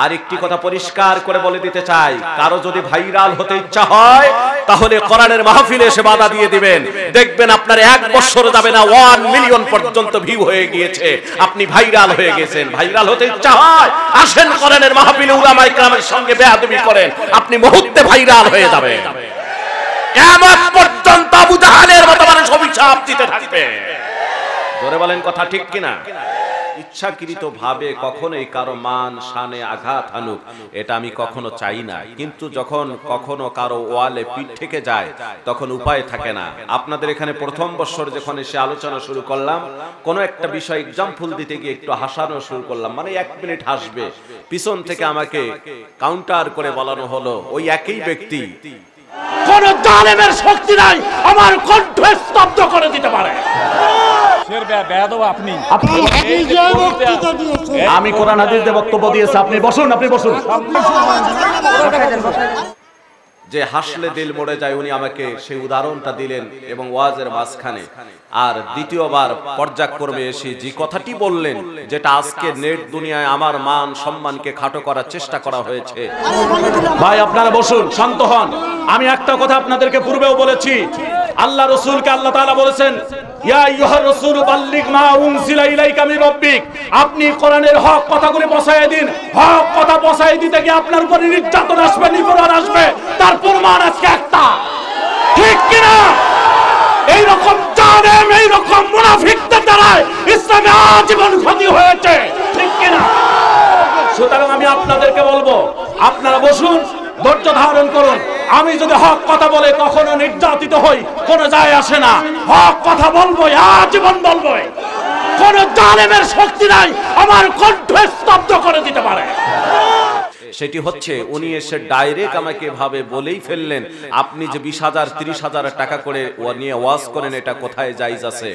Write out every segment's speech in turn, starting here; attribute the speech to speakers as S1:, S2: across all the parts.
S1: আর একটি কথা পরিষ্কার করে বলে দিতে চাই, কারো যদি ভাইরাল হতে ইচ্ছা হয় তাহলে কোরআনের মাহফিলে এসে বাধা দিয়ে দিবেন, দেখবেন আপনার 1 বছর যাবে না 1 মিলিয়ন পর্যন্ত ভিউ হয়ে গিয়েছে, আপনি ভাইরাল হয়ে গেছেন। ভাইরাল হতে ইচ্ছা হয় আসেন কোরআনের মাহফিলে উলামায়ে কেরামের সঙ্গে বেয়াদবি করেন, আপনি মুহূর্তে ভাইরাল হয়ে যাবেন। কিয়ামত পর্যন্ত আবু জাহেলের মতো মানুষ অভিশাপ দিতে থাকবে। জোরে বলেন কথা ঠিক কিনা? ইচ্ছাকৃত ভাবে কখনোই কারো মান শানে আঘাত হানুক, এটা আমি কখনো চাই না। কিন্তু যখন কখনো কারো ওয়ালে পিঠ থেকে যায় তখন উপায় থাকে না। আপনাদের এখানে প্রথম বছর যখন এসে আলোচনা শুরু করলাম, কোন একটা বিষয় एग्जांपल দিতে গিয়ে একটু হাসানো শুরু করলাম, মানে 1 মিনিট হাসবে, পিছন থেকে আমাকে কাউন্টার করে বলানো হলো ওই একই ব্যক্তি কোন জালেমের শক্তি নাই আমার কণ্ঠ স্তব্ধ করে দিতে পারে। আমি কোরআন হাদিস দিয়ে বক্তব্য দিয়েছি, আপনি বসুন, আপনি বসুন। যে হাসলে দিল মরে যায়, উনি আমাকে সেই উদাহরণটা দিলেন এবং ওয়াজের মাঝখানে। আর দ্বিতীয়বার পর্যায়ক্রমে এসে যে কথাটি বললেন, যেটা আজকে নেট দুনিয়ায় আমার মান সম্মানকে খাটো করার চেষ্টা করা হয়েছে। ভাই আপনারা বসুন, শান্ত হন। আমি একটা কথা আপনাদেরকে পূর্বেও বলেছি, আল্লাহ রাসূলকে আল্লাহ তাআলা বলেছেন ইয়া আইয়ুহার রাসূলু বাল্লিগ মা উনজিলা ইলাইকা মির রাব্বিক, আপনি কোরআনের হক কথাগুলো পৌঁছায় দিন। হক কথা পৌঁছায় দিতে গিয়ে আপনার উপর নির্যাতন আসবে, নিপীড়ন আসবে, তার প্রমাণ আজকে একটা, ঠিক কিনা? এই রকম জালেম, এই রকম মুনাফিকদের দ্বারা ইসলামে আজীবন ক্ষতি হয়েছে, ঠিক কিনা? সুতরাং আমি আপনাদেরকে বলবো, আপনারা বসুন, ধৈর্য ধারণ করুন। আমি যদি হক কথা বলে কখনো নির্যাতিত হই, কোনো যায় আসে না, হক কথা বলবো, আজীবন বলবো। কোন জালেমের শক্তি নাই আমার কণ্ঠ স্তব্ধ করে দিতে পারে। সেটি হচ্ছে উনি এসে ডাইরেক্ট আমাকে ভাবে বলেই ফেললেন, আপনি যে 20,000 30,000 টাকা করে নিয়ে ওয়াজ করেন, এটা কোথায় জায়েজ আছে?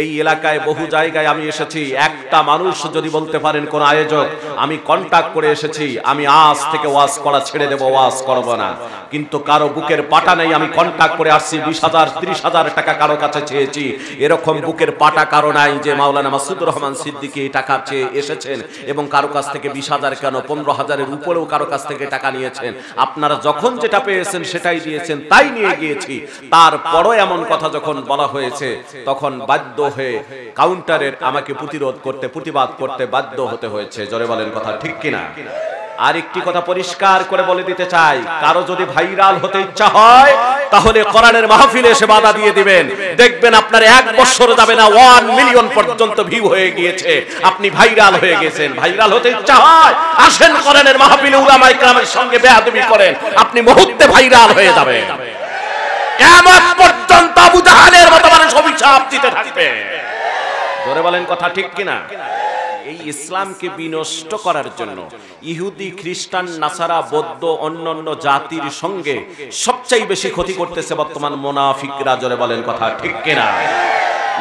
S1: এই এলাকায় বহু জায়গায় আমি এসেছি, একটা মানুষ যদি বলতে পারেন কোন আয়োজক আমি কন্টাক্ট করে এসেছি, আমি আজ থেকে ওয়াজ করা ছেড়ে দেব, ওয়াজ করব না, কিন্তু কারো বুকের পাটা নেই আমি কন্টাক্ট করে আসছি 20,000 30,000 টাকা কারো কাছে চেয়েছি, এরকম বুকের পাটা কারো নাই যে মাওলানা মাসুদুর রহমান সিদ্দিকী টাকা চেয়ে এসেছেন এবং কারো কাছ থেকে 20,000 কেন 15,000-এর উপরে কারো কাছ থেকে টাকা নিয়েছেন। আপনারা যখন যেটা পেয়েছেন সেটাই দিয়েছেন, তাই নিয়ে গিয়েছি। তারপরও এমন কথা যখন বলা হয়েছে তখন বাধ্য হয়ে কাউন্টারের আমাকে প্রতিরোধ করতে, প্রতিবাদ করতে বাধ্য হতে হয়েছে। জোরে বলেন কথা ঠিক কিনা? আর একটি কথা পরিষ্কার করে বলে দিতে চাই, কারো যদি ভাইরাল হতে ইচ্ছা হয় তাহলে কোরআনের মাহফিলে এসে বাধা দিয়ে দিবেন, দেখবেন আপনার 1 বছর যাবে না 1 মিলিয়ন পর্যন্ত ভিউ হয়ে গিয়েছে, আপনি ভাইরাল হয়ে গেছেন। ভাইরাল হতে ইচ্ছা হয় আসেন কোরআনের মাহফিলে উলামায়ে কেরামের সঙ্গে বেয়াদবি করেন, আপনি মুহূর্তে ভাইরাল হয়ে যাবেন। কিয়ামত পর্যন্ত আবু জাহেলের মতো মানুষ অভিশাপ দিতে থাকবে। জোরে বলেন কথা ঠিক কিনা? এই ইসলামকে বিনষ্ট করার জন্য ইহুদি, খ্রিস্টান, নাসারা, বৌদ্ধ, অন্যান্য জাতির সঙ্গে সবচেয়ে বেশি ক্ষতি করতেছে বর্তমান মুনাফিকরা। জোরে বলেন কথা ঠিক কিনা?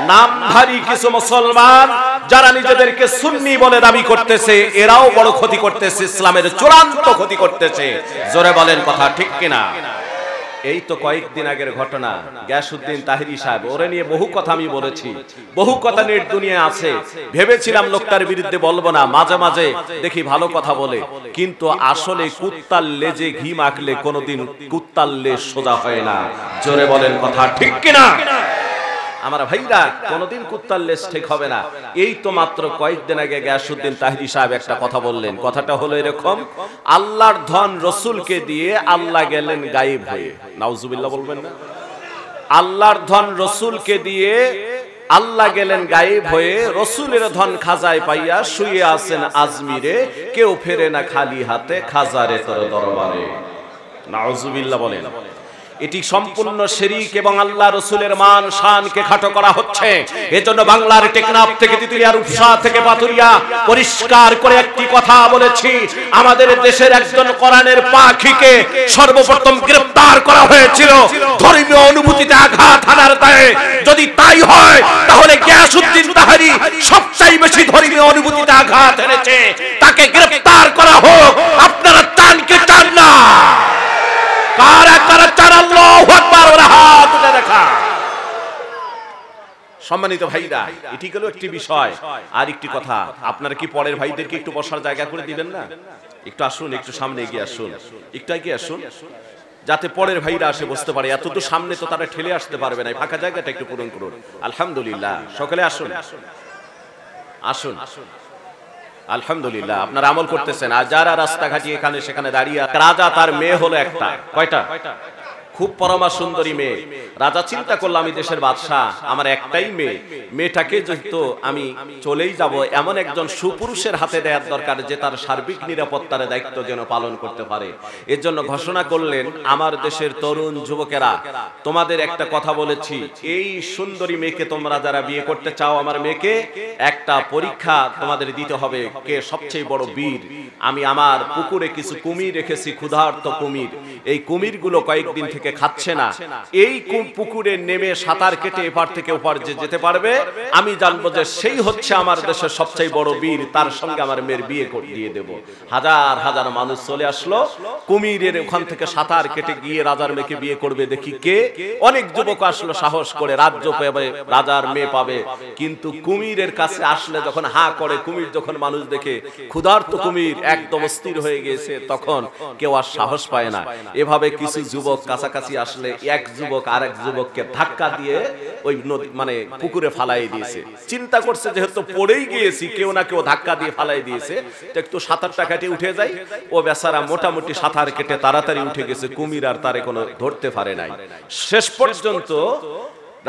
S1: নামধারী কিছু মুসলমান যারা নিজেদেরকে সুন্নি বলে দাবি করতেছে, এরাও বড় ক্ষতি করতেছে, ইসলামের চূড়ান্ত ক্ষতি করতেছে। জোরে বলেন কথা ঠিক কিনা? এই তো কয়েকদিন আগের ঘটনা, গিয়াসউদ্দিন তাহেরি সাহেব, ওরে নিয়ে বহু কথা আমি বলেছি, বহু কথা নেট দুনিয়ায় আছে। ভেবেছিলাম লোকটার বিরুদ্ধে বলবো না, মাঝে মাঝে দেখি ভালো কথা বলে, কিন্তু আসলে কুত্তার লেজে ঘি মাখলে কোনোদিন কুত্তার লেজ সোজা হয় না। জোরে বলেন কথা ঠিক কিনা? আমার ভাইরা, কোনদিন কুত্তার লেজ ঠিক হবে না। এই তো মাত্র কয়েকদিন আগে গিয়াসউদ্দিন তাহেরি সাহেব একটা কথা বললেন, কথাটা হলো এরকম, আল্লাহর ধন রসুলকে দিয়ে আল্লাহ গেলেন গায়েব হয়ে। নাউজুবিল্লাহ বলবেন না? আল্লাহর ধন রসুলকে দিয়ে আল্লাহ গেলেন গায়েব হয়ে, রসুলের ধন খাজায় পাইয়া শুয়ে আছেন আজমিরে, কেউ ফেরে না খালি হাতে খাজারে তোর দরবারে। নাউজুবিল্লাহ বলেন। এটি সম্পূর্ণ শিরক এবং আল্লাহ রাসূলের মান শানকে খাটো করা হচ্ছে। এজন্য বাংলার টেকনাফ থেকে তিতুলিয়ার উপসা থেকে পাতুরিয়া পরিষ্কার করে একটি কথা বলেছি, আমাদের দেশের একজন কোরআনের পাখিকে সর্বপ্রথম গ্রেফতার করা হয়েছিল ধর্মীয় অনুভূতিতে আঘাত হানার দায়ে। যদি তাই হয় তাহলে গিয়াসউদ্দিন তাহেরি সবচেয়ে বেশি ধর্মীয় অনুভূতিতে আঘাত এনেছে, তাকে গ্রেফতার করা হোক। আপনারা চান কি চান না? কারা কারা চান? আল্লাহু আকবার, ওরা হাত উঠে দেখা। সম্মানিত ভাইরা, এটি হলো একটি বিষয়। আর একটি কথা, আপনারা কি পরের ভাইদেরকে একটু বসার জায়গা করে দিবেন না? একটু আসুন, একটু সামনে এগিয়ে আসুন, একটু এগিয়ে আসুন, যাতে পরের ভাইরা আসে বসতে পারে। এত তো সামনে তো তারা ঠেলে আসতে পারবে না, ফাঁকা জায়গাটা একটু পূরণ করুন। আলহামদুলিল্লাহ, সকলে আসুন, আসুন। আলহামদুলিল্লাহ, আপনারা আমল করতেছেন। আর যারা রাস্তাঘাটে এখানে সেখানে দাঁড়িয়ে, রাজা তার মেয়ে হলো একটা, কয়টা? খুব পরমা সুন্দরী মেয়ে। রাজা চিন্তা করলো আমি দেশের বাদশাহ, আমার একটাই মেয়ে, মেয়েটাকে যেহেতু আমি চলেই যাব, এমন একজন সুপুরুষের হাতে দেওয়ার দরকার যে তার সার্বিক নিরাপত্তার দায়িত্ব যেন পালন করতে পারে। এর জন্য ঘোষণা করলেন, আমার দেশের তরুণ যুবকেরা, তোমাদের একটা কথা বলেছি, এই সুন্দরী মেয়েকে তোমরা যারা বিয়ে করতে চাও, আমার মেয়েকে, একটা পরীক্ষা তোমাদের দিতে হবে, কে সবচেয়ে বড় বীর। আমি আমার পুকুরে কিছু কুমির রেখেছি, ক্ষুধার্ত কুমির। এই কুমিরগুলো কয়েকদিন থেকে খাচ্ছে না। এই পুকুরে নেমে সাঁতার কেটে এপার থেকে ওপার যে যেতে পারবে, আমি জানবো যে সেই হচ্ছে আমার দেশের সবচেয়ে বড় বীর, তার সঙ্গে আমার মেয়ের বিয়ে দিয়ে দেব। হাজার হাজার মানুষ চলে আসলো, কুমিরের ওখান থেকে সাঁতার কেটে গিয়ে রাজার মেয়েকে বিয়ে করবে। দেখি কে? অনেক যুবক আসলো সাহস করে, রাজ্য পাবে, রাজার মেয়ে পাবে। কিন্তু কুমিরের কাছে আসলে যখন হা করে, কুমির যখন মানুষ দেখে, ক্ষুধার্ত কুমির একদম অস্থির হয়ে গেছে, তখন কেউ আর সাহস পায় না। এভাবে কিছু যুবক কাছাকাছি আসলে এক যুবক আরেক যুবককে ধাক্কা দিয়ে ওই নদী মানে পুকুরে ফালাই দিয়েছে। চিন্তা করছে যেহেতু পড়েই গিয়েছি, কেউ না কেউ ধাক্কা দিয়ে ফালাই দিয়েছে, তো একটু সাঁতারটা কেটে উঠে যাই। ও বেচারা মোটামুটি সাঁতার কেটে তাড়াতাড়ি উঠে গেছে, কুমির আর তারে কোনো ধরতে পারে নাই। শেষ পর্যন্ত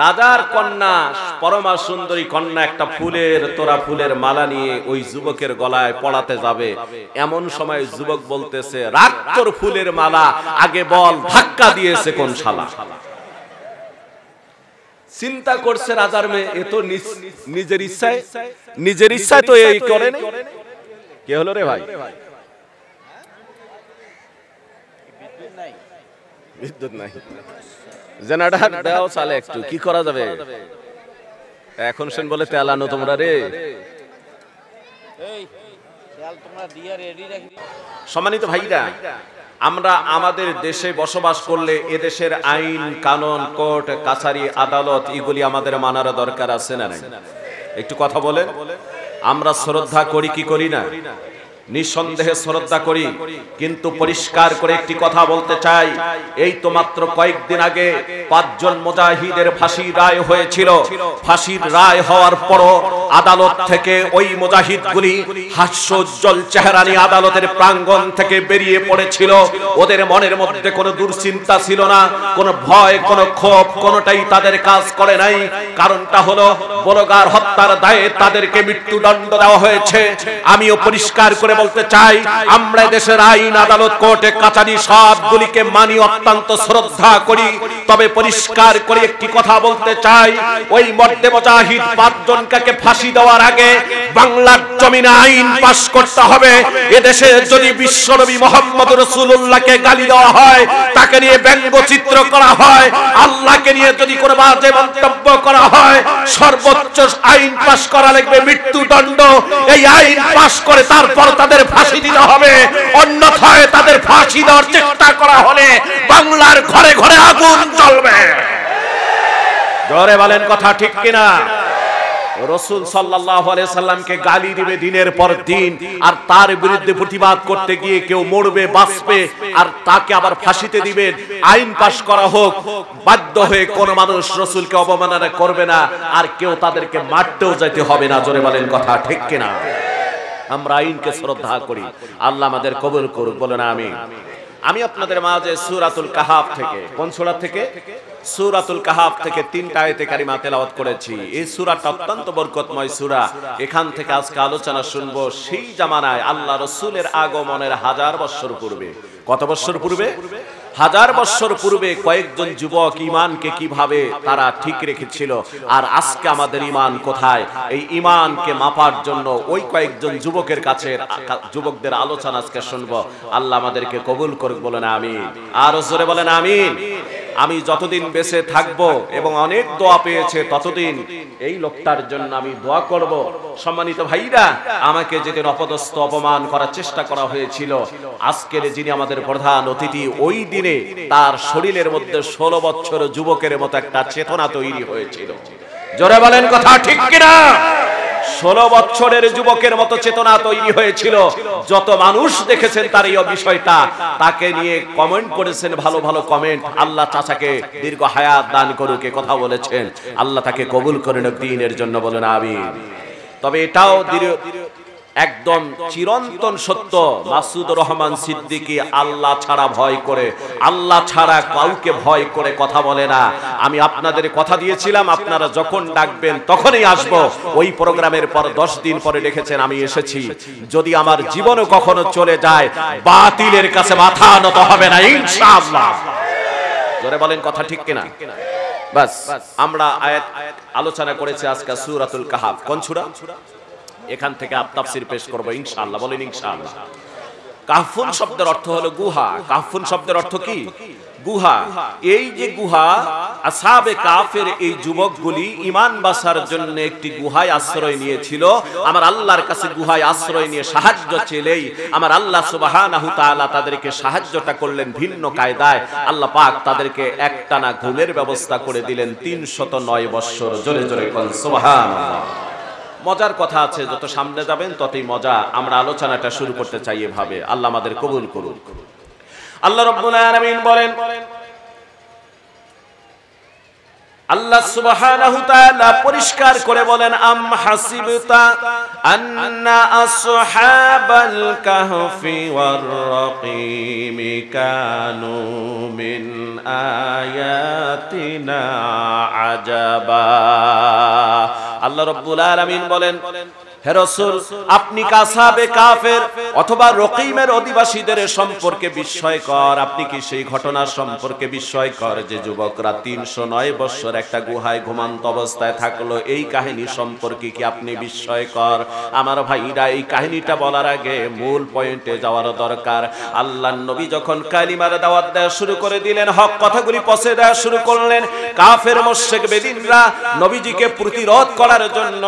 S1: রাজার কন্যা, পরমা সুন্দরী কন্যা, একটা ফুলের তোরা ফুলের মালা নিয়ে ওই যুবকের গলায় পড়াতে যাবে। এমন সময় যুবক বলতেছে, রাখ তোর ফুলের মালা, আগে বল ধাক্কা দিয়েছে কোন শালা। চিন্তা করছে রাজার মেয়ে, এ তো নিজের ইচ্ছায় তো এই করে নাই। কে হলো রে ভাই? বিদ্যুৎ নাই, জেনারেটর দাও চালে, একটু কি করা যাবে এখন? সেন বলে তেলানো তোমরা রে। সম্মানিত ভাইরা, আমরা আমাদের দেশে বসবাস করলে এদেশের আইন কানুন, কোর্ট কাছারি আদালত, এগুলি আমাদের মানার দরকার আছে না নাই? একটু কথা বলেন। আমরা শ্রদ্ধা করি কি করি না? নিঃসন্দেহে শ্রদ্ধা করি, কিন্তু পরিষ্কার করে একটি কথা বলতে চাই, এই তো মাত্র কয়েকদিন আগে 5 জন মুজাহিদের ফাঁসির রায় হয়েছিল। ফাঁসির রায় হওয়ার পরও আদালত থেকে ওই মুজাহিদগুলি হাস্যোজ্জ্বল চেহারা নিয়ে আদালতের প্রাঙ্গণ থেকে বেরিয়ে পড়েছিল। ওদের মনের মধ্যে কোনো দুশ্চিন্তা ছিল না, কোনো ভয়, কোনো ক্ষোভ, কোনোটাই তাদের কাজ করে নাই। কারণটা হলো বলগার হত্যার দায়ে তাদেরকে মৃত্যুদণ্ড দেওয়া হয়েছে। আমিও পরিষ্কার করে বলতে চাই, আমরা দেশের আইন আদালত কোর্টে কাছারি সবগুলিকে মানি, অত্যন্ত শ্রদ্ধা করি। তবে পরিষ্কার করে একটি কথা বলতে চাই, ওই মর্দে মুজাহিদ 5 জনকে ফাঁসি দেওয়ার আগে বাংলার জমিনে আইন পাস করতে হবে। এদেশে যদি বিশ্বনবী মুহাম্মদ রাসূলুল্লাহকে গালি দেওয়া হয়, তাকে নিয়ে ব্যঙ্গচিত্র করা হয়, আল্লাহকে নিয়ে যদি কোনো বাজে মন্তব্য করা হয়, সর্বোচ্চ আইন পাস করা লাগবে মৃত্যুদণ্ড। এই আইন পাস করে তারপর তাদের ফাঁসি দিতে হবে, অন্যথায় তাদের ফাঁসি দেওয়ার চেষ্টা করা হলে বাংলার ঘরে ঘরে আগুন জ্বলবে। জোরে বলেন কথা ঠিক কিনা? রাসূল সাল্লাল্লাহু আলাইহি সাল্লামকে গালি দিবে দিনের পর দিন, আর তার বিরুদ্ধে প্রতিবাদ করতে গিয়ে কেউ মরবে, বাঁচবে, আর তাকে আবার ফাঁসিতে দিবেন। আইন পাশ করা হোক, বাধ্য হয়ে কোন মানুষ রাসূলকে অবমাননা করবে না, আর কেউ তাদেরকে মারতেও যেতে হবে না। জোরে বলেন কথা ঠিক কিনা? আমরা আইনকে শ্রদ্ধা করি। আল্লাহ আমাদের কবুল করুক, বলেন আমিন। আমি আপনাদের মাঝে সূরাতুল কাহাফ থেকে, কোন সূরা থেকে? সূরাতুল কাহাফ থেকে 3টা আয়াতে কারিমা তেলাওয়াত করেছি। এই সূরাটা অত্যন্ত বরকতময় সূরা। এখান থেকে আজকে আলোচনা শুনবো সেই জামানায় আল্লাহ রাসূলের আগমনের 1000 বছর পূর্বে। কত বছর পূর্বে? 1000 বছর পূর্বে কয়েকজন যুবক ঈমানকে কিভাবে তারা ঠিক রেখেছিল, আর আজকে আমাদের ঈমান কোথায়, এই ঈমানকে মাপার জন্য ওই কয়েকজন যুবকের কাছে যুবকদের আলোচনা আজকে শুনবো। আল্লাহ আমাদেরকে কবুল করুক, বলেন আমিন। আর জোরে বলেন আমিন। আমি যতদিন বেঁচে থাকবো এবং অনেক দোয়া পেয়েছে, ততদিন এই লোকটার জন্য আমি দোয়া করব। সম্মানিত ভাইরা, আমাকে যেদিন অপদস্থ অপমান করার চেষ্টা করা হয়েছিল, আজকের যিনি আমাদের প্রধান অতিথি, ওই দিনে তার শরীরের মধ্যে 16 বছর যুবকের মতো একটা চেতনা তৈরি হয়েছিল। জোরে বলেন কথা ঠিক কিনা? 16 বছরের যুবকের মতো চেতনা তৈরি হয়েছিল। যত মানুষ দেখেছেন তার এই বিষয়টা, তাকে নিয়ে কমেন্ট করেছেন ভালো ভালো কমেন্ট। আল্লাহ চাচাকে দীর্ঘ হায়াত দান করুক, কথা বলেছেন। আল্লাহ তাকে কবুল করে নিক দ্বীনের জন্য, বলেন আমিন। তবে এটাও একদম চিরন্তন সত্য, মাসুদুর রহমান সিদ্দিকী আল্লাহ ছাড়া ভয় করে, আল্লাহ ছাড়া কাউকে ভয় করে কথা বলে না। আমি আপনাদের কথা দিয়েছিলাম আপনারা যখন ডাকবেন তখনই আসব। ওই প্রোগ্রামের পর 10 দিন পরে দেখেছেন আমি এসেছি। যদি আমার জীবনও কখনো চলে যায়, বাতিলের কাছে মাথা নত হবে না ইনশাআল্লাহ। জোরে বলেন কথা ঠিক কিনা? বাস, আমরা আয়াত আলোচনা করেছি আজকে সূরাতুল কাহাফ। কোন সূরা? এখান থেকে তাফসীর পেশ করব ইনশাআল্লাহ, বলেন ইনশাআল্লাহ। কাহফুন শব্দের অর্থ হলো গুহা। কাহফুন শব্দের অর্থ কি? গুহা। এই যে গুহা, আসহাবে কাফের এই যুবকগুলি ঈমান বাঁচার জন্য একটি গুহায় আশ্রয় নিয়েছিল। আমার আল্লাহর কাছে গুহায় আশ্রয় নিয়ে সাহায্য চেলেই আমার আল্লাহ সুবহানাহু তাআলা তাদেরকে সাহায্যটা করলেন ভিন্ন কায়দায়। আল্লাহ পাক তাদেরকে একটানা ঘুমের ব্যবস্থা করে দিলেন 309 বৎসর। জোরে জোরে কোন সুবহানাল্লাহ। মজার কথা আছে, যত সামনে যাবেন ততই মজা। আমরা আলোচনাটা শুরু করতে চাই এভাবে। আল্লাহ আমাদের কবুল করুন। আল্লাহ রাব্বুল আলামিন বলেন, আল্লাহ সুবহানাহু তাআলা পরিষ্কার করে বলেন, আম হাসিবতা আন্না আসহাবাল কাহফি ওয়ার রাকিম কানু মিন আয়াতিনা আজাবা। আল্লাহ রাব্বুল আলামিন বলেন, হে রাসূল, আপনি আসহাবে কাফের অথবা রকিমের অধিবাসীদের সম্পর্কে বিস্ময়কর, আপনি কি সেই ঘটনা সম্পর্কে বিস্ময়কর যে যুবকরা 309 বছর একটা গুহায় ঘুমন্ত অবস্থায় থাকলো, এই কাহিনী সম্পর্কে কি আপনি বিস্ময়কর? আমার ভাইরা, এই কাহিনীটা বলার আগে মূল পয়েন্টে যাওয়ার দরকার। আল্লাহর নবী যখন কালিমার দাওয়াত দেওয়া শুরু করে দিলেন, হক কথাগুলি পৌঁছে দেওয়া শুরু করলেন, কাফের মুশরিক বেদিনরা নবীজিকে প্রতিরোধ করার জন্য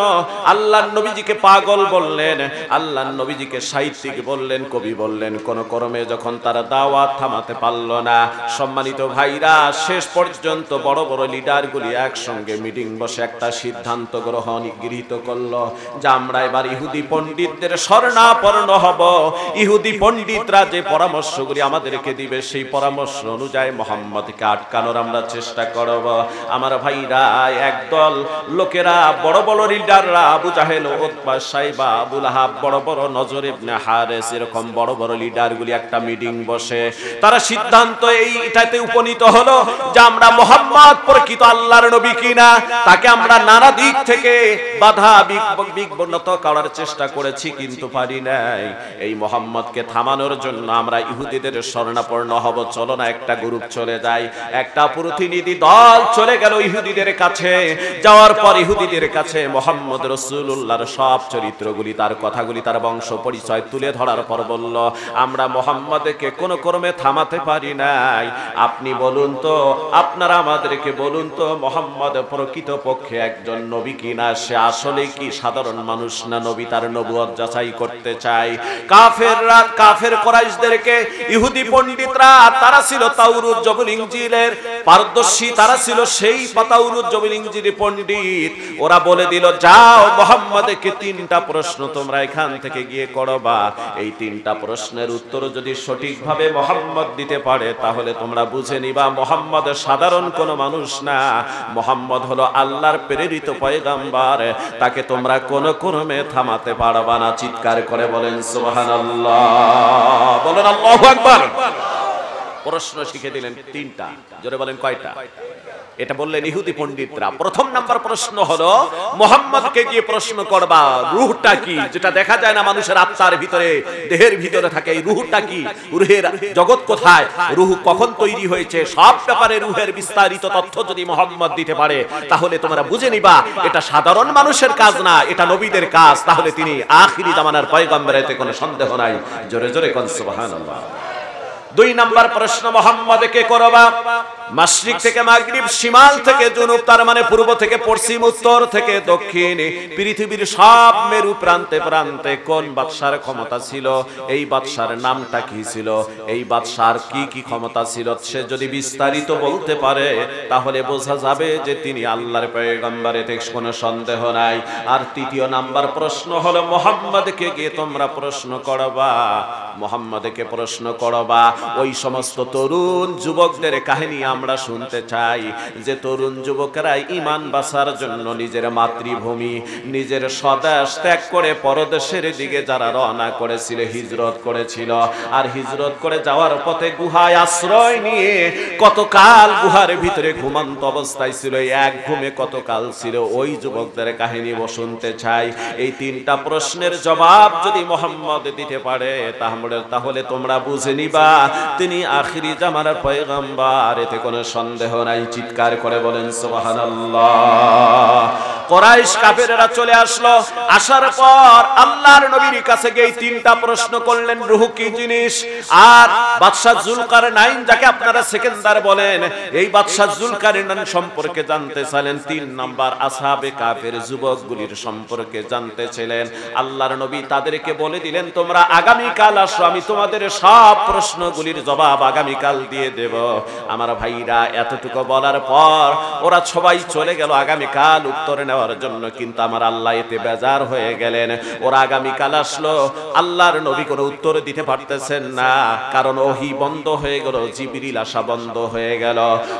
S1: আল্লাহর নবীজিকে পাগল বললেন, আল্লাহর নবীজিকে সাহিত্যিক বললেন, কবি বললেন। কোন কর্মে যখন তারা দাওয়াত থামাতে পারল না, সম্মানিত ভাইরা, শেষ পর্যন্ত বড় বড় লিডারগুলি একসঙ্গে মিটিং বসে একটা সিদ্ধান্ত গৃহীত করলো যে আমরা এবার ইহুদি পণ্ডিতদের শরণাপন্ন হব। ইহুদি পণ্ডিতরা যে পরামর্শগুলি আমাদেরকে দিবে সেই পরামর্শ অনুযায়ী মুহাম্মদকে আটকানোর আমরা চেষ্টা করব। আমার ভাইরা, একদল লোকেরা, বড় বড় লিডাররা, আবু জাহেল, উতবা, সাইবা, আবু লাহাব, বড় বড় নজর ইবনে হারেস, এরকম বড় বড় লিডারগুলি একটা মিটিং বসে তারা সিদ্ধান্ত এইটাতে উপনীত হলো যে আমরা মুহাম্মদ প্রকৃত আল্লাহর নবী কিনা তাকে আমরা নানা দিক থেকে বাধা বিঘ্নত করার চেষ্টা করেছি, কিন্তু পারি নাই। এই মুহাম্মদকে থামানোর জন্য আমরা ইহুদিদের শরণাপন্ন হব। চলো না একটা গ্রুপ চলে যায়, একটা প্রতিনিধি দল চলে গেল ইহুদিদের কাছে। যাওয়ার পর ইহুদিদের কাছে মুহাম্মদ রাসূলুল্লাহর সব চরিত্রগুলি, তার কথাগুলি, তার বংশ পরিচয় তুলে ধরার পর বলল, আমরা মুহাম্মদকে কোন কর্মে থামাতে পারি নাই। আপনি বলুন তো, আপনারা আমাদেরকে বলুন তো, মুহাম্মদ প্রকৃত পক্ষে একজন নবী কিনা? সে আসলে কি সাধারণ মানুষ না নবী? তার নবুয়ত যাচাই করতে চাই। কাফেররা, কাফের কুরাইশদেরকে ইহুদি পণ্ডিতরা, তারা ছিল তাওরাত জবুল ইনজিলের পারদর্শী, তারা ছিল সেই তাওরাত জবুল ইনজিলের পণ্ডিত। ওরা বলে দিল, যাও মুহাম্মদকে 3টা প্রশ্ন তোমরা এখান থেকে গিয়ে করবা। এই 3টা প্রশ্নের উত্তর যদি সঠিকভাবে মুহাম্মদ দিতে পারে তাহলে তোমরা বুঝে নিবা মুহাম্মদ সাধারণ কোনো মানুষ না, মুহাম্মদ হলো আল্লাহর প্রেরিত পয়গম্বর। তাকে তোমরা কোনো ক্রমে থামাতে পারবা না। চিৎকার করে বলেন সুবহানাল্লাহ, বলেন আল্লাহু আকবার। প্রশ্ন শিখে দিলেন 3টা। জোরে বলেন কয়টা? এটা বললেন ইহুদি পণ্ডিতরা। প্রথম নাম্বার প্রশ্ন হলো, মুহাম্মদকে গিয়ে প্রশ্ন করবা রূহটা কি, যেটা দেখা যায় না মানুষের আত্মার ভিতরে, দেহের ভিতরে থাকে। এই রূহটা কি? রূহের জগৎ কোথায়? রূহ কখন তৈরি হয়েছে? সব ব্যাপারে রূহের বিস্তারিত তথ্য যদি মুহাম্মদ দিতে পারে তাহলে তোমরা বুঝে নিবা এটা সাধারণ মানুষের কাজ না, এটা নবীদের কাজ। তাহলে তিনি আখিরি জামানার পয়গম্বর, এতে কোনো সন্দেহ নাই। জোরে জোরে কোন সুবহানাল্লাহ। দুই নাম্বার প্রশ্ন, মুহাম্মদকে করবা মাশরিক থেকে মাগরিব, শিমাল থেকে জুনুব, তার মানে পূর্ব থেকে পশ্চিম, উত্তর থেকে দক্ষিণ, পৃথিবীর সব মেরু প্রান্তে প্রান্তে কোন বাদশার ক্ষমতা ছিল, এই বাদশার নামটা কি ছিল, এই বাদশার কি কি ক্ষমতা ছিল, সে যদি বিস্তারিত বলতে পারে তাহলে বোঝা যাবে যে তিনি আল্লাহর পয়গম্বর, এতে কোনো সন্দেহ নাই। আর তৃতীয় নাম্বার প্রশ্ন হলো, মুহাম্মদকে গিয়ে তোমরা প্রশ্ন করবা, মুহাম্মদকে প্রশ্ন করবা ওই সমস্ত তরুণ যুবকদের কাহিনী আমরা শুনতে চাই, যে তরুণ যুবকেরা ঈমান বাঁচার জন্য নিজের মাতৃভূমি, নিজের স্বদেশ ত্যাগ করে পরদেশের দিকে যারা রওনা করেছিল, হিজরত করেছিল, আর হিজরত করে যাওয়ার পথে গুহায় আশ্রয় নিয়ে কতকাল গুহার ভিতরে ঘুমন্ত অবস্থায় ছিল, এক ঘুমে কতকাল ছিল, ওই যুবকদের কাহিনী শুনতে চাই। এই তিনটা প্রশ্নের জবাব যদি মুহাম্মদ দিতে পারে তাহলে তোমরা বুঝে নিবা তিনি আখিরি জামানার পয়গম্বর, এতে কোনো সন্দেহ নাই। চিৎকার করে বলেন সুবহানাল্লাহ। কুরাইশ কাফেররা চলে আসলো, আসার পর আল্লাহর নবীর কাছে গিয়ে তিনটা প্রশ্ন করলেন, রূহ কি জিনিস, আর বাদশা যুলকারনাইন যাকে আপনারা সেকেন্দার বলেন, এই বাদশা যুলকারনাইন সম্পর্কে জানতে চাইলেন। তিন নাম্বার আসহাবে কাফের যুবকগুলির সম্পর্কে জানতে ছিলেন। আল্লাহর নবী তাদেরকে বলে দিলেন, তোমরা আগামী কাল আসো, আমি তোমাদের সব প্রশ্নগুলির জবাব আগামী কাল দিয়ে দেব। আমার ভাইরা এতটুকু বলার পর ওরা সবাই চলে গেল আগামী কাল উত্তর নেওয়ার জন্য, কিন্তু আমার আল্লাহ এতে বেজার হয়ে গেলেন। ওরা আগামী কাল আসলো, আল্লাহর নবী কোনো উত্তর দিতে পারতেছেন না, কারণ ওহী বন্ধ হয়ে গেল, জিবরিল আসা বন্ধ হয়ে গেল।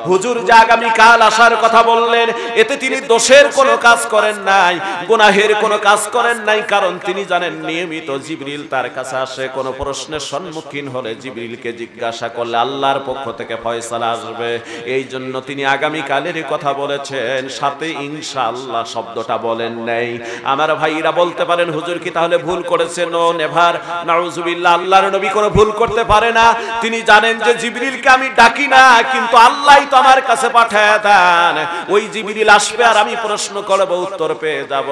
S1: হুজুর যে আগামী কাল আসার কথা বললেন, এতে তিনি দোষের কোনো কাজ করেন নাই, গুনাহের কোনো কাজ করেন নাই, কারণ তিনি জানেন নিয়মিত জিবরিল তার কাছে আসে, কোনো প্রশ্নের সম্মুখীন হলে জিবরিলকে জিজ্ঞাসা করলে আল্লাহর পক্ষ থেকে ফয়সালা আসবে। এই জন্য তিনি আগামী কালের কথা বলেছেন, সাথে ইনশাআল্লাহ শব্দটা বলেন নাই। আমার ভাইরা বলতে পারেন, হুজুর কি তাহলে ভুল করেছেন? ও নেভার, নাউজুবিল্লাহ, আল্লাহর নবী কোনো ভুল করতে পারে না। তিনি জানেন যে জিবরিলকে আমি ডাকি না, কিন্তু আল্লাহই তো আমার কাছে পাঠায় দেন, ওই জিবরিল আসবে আর আমি প্রশ্ন করব, উত্তর পেয়ে যাব।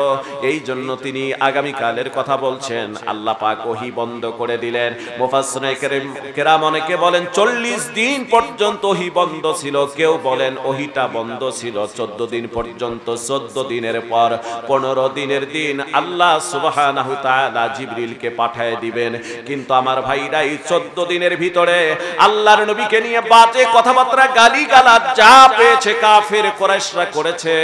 S1: এই জন্য তিনি আগামী কালের কথা বলছেন। আল্লাহ পাক ওহী বন্ধ করে দিলেন। মুফাসসিরে কেরাম অনেকে বলেন 40 দিন পর্যন্ত ওহী বন্ধ ছিল, কেউ বলেন ওহীটা বন্ধ ছিল 14 দিন পর্যন্ত। 14 দিনের পর 15 দিনের দিন আল্লাহ সুবহানাহু তাআলা জিবরিলকে পাঠিয়ে দিবেন। কিন্তু আমার ভাইরা এই 14 দিনের ভিতরে আল্লাহর নবীকে নিয়ে বাজে কথাবার্তা, গালিগালাজ যা পেয়েছে কাফের কুরাইশরা করেছে।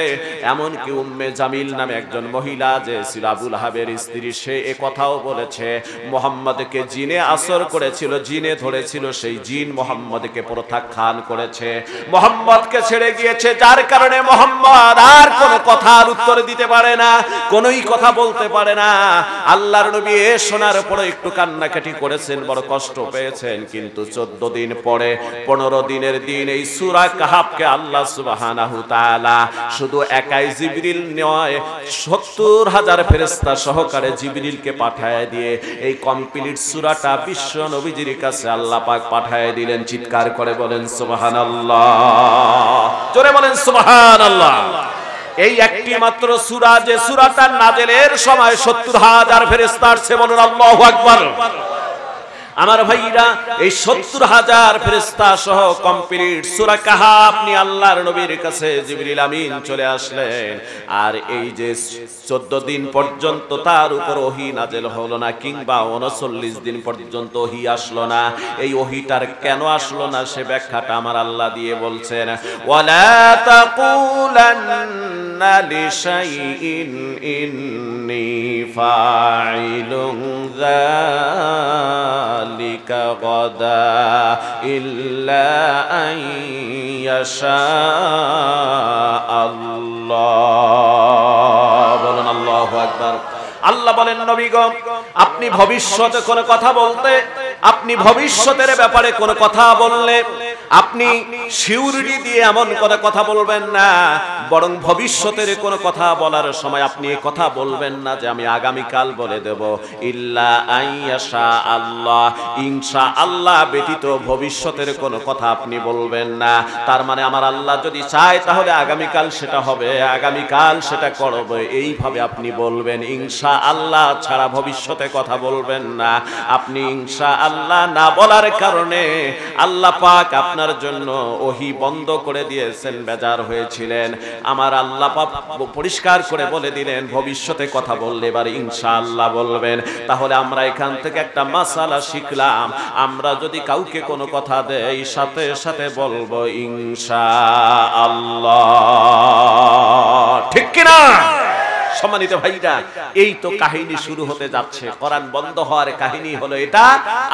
S1: এমন কি উম্মে জামিল নামে একজন মহিলা যে ছিল আবু লাহাবের স্ত্রী, সে এ কথাও বলেছে মুহাম্মদকে জিনে আসর করেছিল, জিনে ধরেছিল, সেই জিন মুহাম্মদকে প্রত্যাখ্যান করেছে, মুহাম্মদকে ছেড়ে গিয়েছে, যার কারণে মুহাম্মদ আর কোনো কথার উত্তর দিতে পারে না, কোনোই কথা বলতে পারে না। আল্লাহর নবী এ শোনার পরে একটু কান্নাকাটি করেছেন, বড় কষ্ট পেয়েছেন। কিন্তু 14 দিন পরে 15 দিনের দিন এই সূরা কাহাফকে আল্লাহ সুবহানাহু তাআলা শুধু একাই জিবরিল নয় 70,000 ফেরেশতা সহকারে জিবরিলকে পাঠিয়ে দিয়ে এই কমপ্লিট সূরাটা বিশ্ব নবীজির কাছে আল্লাহ পাক পাঠিয়ে দিলেন। চিৎকার করে বলেন সুবহানাল্লাহ, জোরে বলেন সুবহানাল্লাহ। এই একটি মাত্র সূরা, যে সূরাটা নাজেলের সময় 70,000 ফেরেশতা আসছে, বলুন আল্লাহু আকবার। আমার ভাইরা এই 70,000 ফেরেশতা সহ কমপ্লিট সূরা কাহাফ নিয়ে আল্লাহর নবীর কাছে জিবরিল আমিন চলে আসলেন। আর এই যে 14 দিন পর্যন্ত তার উপর ওহী নাযিল হলো না, কিংবা 39 দিন পর্যন্ত ওহী আসলো না, এই ওহীটার কেন আসলো না সে ব্যাখ্যাটা আমার আল্লাহ দিয়ে বলছেন, ওয়ালা তাকুলান্না লিশাইইন ইন্নী ফাইলুন যালিকা গাদা ইল্লা আন ইয়াশা আল্লাহ। বলুন আল্লাহু আকবার। আল্লাহ বলেন, নবী গো, আপনি ভবিষ্যতে কোনো কথা বলতে, আপনি ভবিষ্যতের ব্যাপারে কোনো কথা বললে আপনি শিউরি দিয়ে এমন করে কথা বলবেন না, বরং ভবিষ্যতের কোনো কথা বলার সময় আপনি এই কথা বলবেন না যে আমি আগামীকাল বলে দেব, ইল্লা আইয়াশা আল্লাহ, ইনশাআল্লাহ ব্যতীত ভবিষ্যতের কোনো কথা আপনি বলবেন না। তার মানে আমার আল্লাহ যদি চায় তাহলে আগামীকাল সেটা হবে, আগামীকাল সেটা করবে, এইভাবে আপনি বলবেন। ইনশাআল্লাহ ছাড়া ভবিষ্যতে কথা বলবেন না। আপনি ইনশাআল্লাহ আল্লাহ না বলার কারণে আল্লাহ পাক আপনার জন্য ওহী বন্ধ করে দিয়েছেন, বেজার হয়েছিলেন। আমার আল্লাহ পাক পরিষ্কার করে বলে দিলেন ভবিষ্যতে কথা বললে এবার ইনশাআল্লাহ বলবেন। তাহলে আমরা এখান থেকে একটা মাসালা শিখলাম, আমরা যদি কাউকে কোনো কথা দেই সাথে সাথে বলবো ইনশাআল্লাহ, ঠিক কিনা? সম্মানিত ভাইরা, এই তো কাহিনী শুরু হতে যাচ্ছে, কোরআন বন্ধ হওয়ার কাহিনী হলো এটা।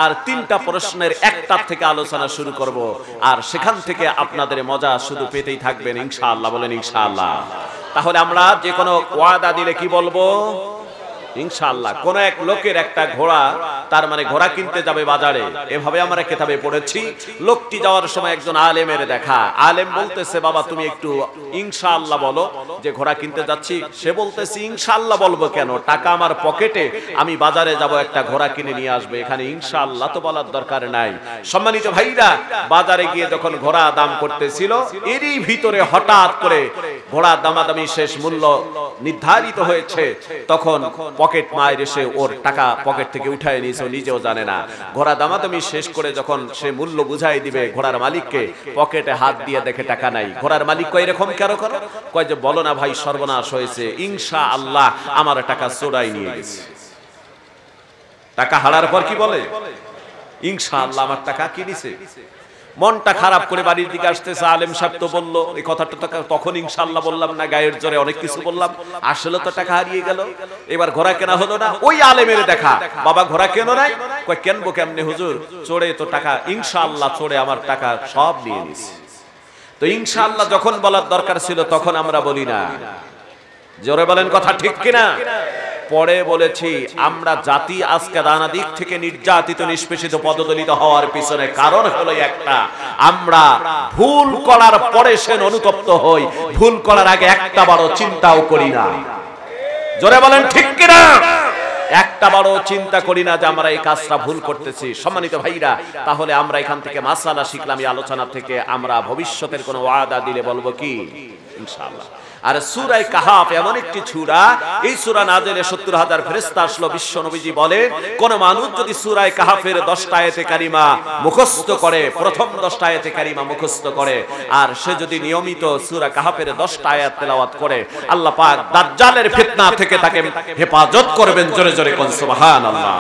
S1: আর তিনটা প্রশ্নের একটার থেকে আলোচনা শুরু করব, আর সেখান থেকে আপনাদের মজা শুধু পেতেই থাকবেন ইনশাআল্লাহ। বলেন ইনশাআল্লাহ। তাহলে আমরা যে কোনো ওয়াদা দিলে কি বলবো? ইনশাআল্লাহ। কোন এক লোকের একটা ঘোড়া, তার মানে ঘোড়া কিনতে যাবে বাজারে, এভাবে আমরা কিতাবে পড়েছি। লোকটি যাওয়ার সময় একজন আলেমের দেখা, আলেম বলতেছে বাবা তুমি একটু ইনশাআল্লাহ বলো যে ঘোড়া কিনতে যাচ্ছি। সে বলতেছে ইনশাআল্লাহ বলবো কেন, টাকা আমার পকেটে, আমি বাজারে যাব একটা ঘোড়া কিনে নিয়ে আসবে, এখানে ইনশাআল্লাহ তো বলার দরকার নাই। সম্মানিত ভাইরা, বাজারে গিয়ে যখন ঘোড়া দাম করতেছিল, এরই ভিতরে হঠাৎ করে ঘোড়া দামাদামি শেষ, মূল্য নির্ধারিত হয়েছে, তখন পকেট মায়ের এসে ওর টাকা পকেট থেকে উঠায় নিয়েছে, নিজেও জানে না। ঘোড়া দামাদামি শেষ করে যখন সে মূল্য বুঝাই দিবে ঘোড়ার মালিককে, পকেটে হাত দিয়ে দেখে টাকা নাই। ঘোড়ার মালিক কয় এরকম কেন করো? কয় যে বলো না ভাই সর্বনাশ হয়েছে, ইনশাআল্লাহ আমার টাকা চোরাই নিয়ে গেছে। টাকা হারার পর কি বলে? ইনশাআল্লাহ আমার টাকা কি নিছে। মনটা খারাপ করে বাড়ির দিকে আসতেছে, আলেম সাহেব তো বললো এই কথাটা, তখন ইনশাআল্লাহ বললাম না, গায়ের জোরে অনেক কিছু বললাম, আসলে তো টাকা হারিয়ে গেল। এবার ঘোড়া কেনা হলো না, ওই আলেমের দেখা, বাবা ঘোড়া কেন নাই? কয় কেনবো কেমনে হুজুর, চোরে তো টাকা, ইনশাআল্লাহ চোরে আমার টাকা সব নিয়ে নিছে। তো ইনশাআল্লাহ যখন বলার দরকার ছিল তখন আমরা বলি না। জোরে বলেন কথা ঠিক কিনা? পরে বলেছি আমরা জাতি আজকে নানা দিক থেকে নির্যাতিত, নিষ্পেষিত, পদদলিত হওয়ার পিছনে কারণ হলো একটা, আমরা ভুল করার পরে সে অনুতপ্ত হই, ভুল করার আগে একটা বড় চিন্তাও করি না। জোরে বলেন ঠিক কিনা? একটা বড় চিন্তা করি না যে আমরা এই কাজটা ভুল করতেছি। সম্মানিত ভাইরা, তাহলে আমরা এখান থেকে মাসালা শিখলাম, এই আলোচনা থেকে আমরা ভবিষ্যতের কোনো ওয়াদা দিলে বলবো কি ইনশাআল্লাহ। আর সূরা কাহাফ এমন একটি সূরা, এই সূরা নাযিলে ৭০,০০০ ফেরেশতা আসলো। বিশ্ব নবীজি বলে কোন মানুষ যদি সূরা কাহাফের 10টা আয়াতে কারিমা মুখস্থ করে, প্রথম 10টা আয়াতে কারিমা মুখস্থ করে, আর সে যদি নিয়মিত সূরা কাহাফের 10টা আয়াত তেলাওয়াত করে, আল্লাহ পাক দাজ্জালের ফিতনা থেকে তাকে হেফাজত করবেন। জোরে জোরে কোন সুবহানাল্লাহ।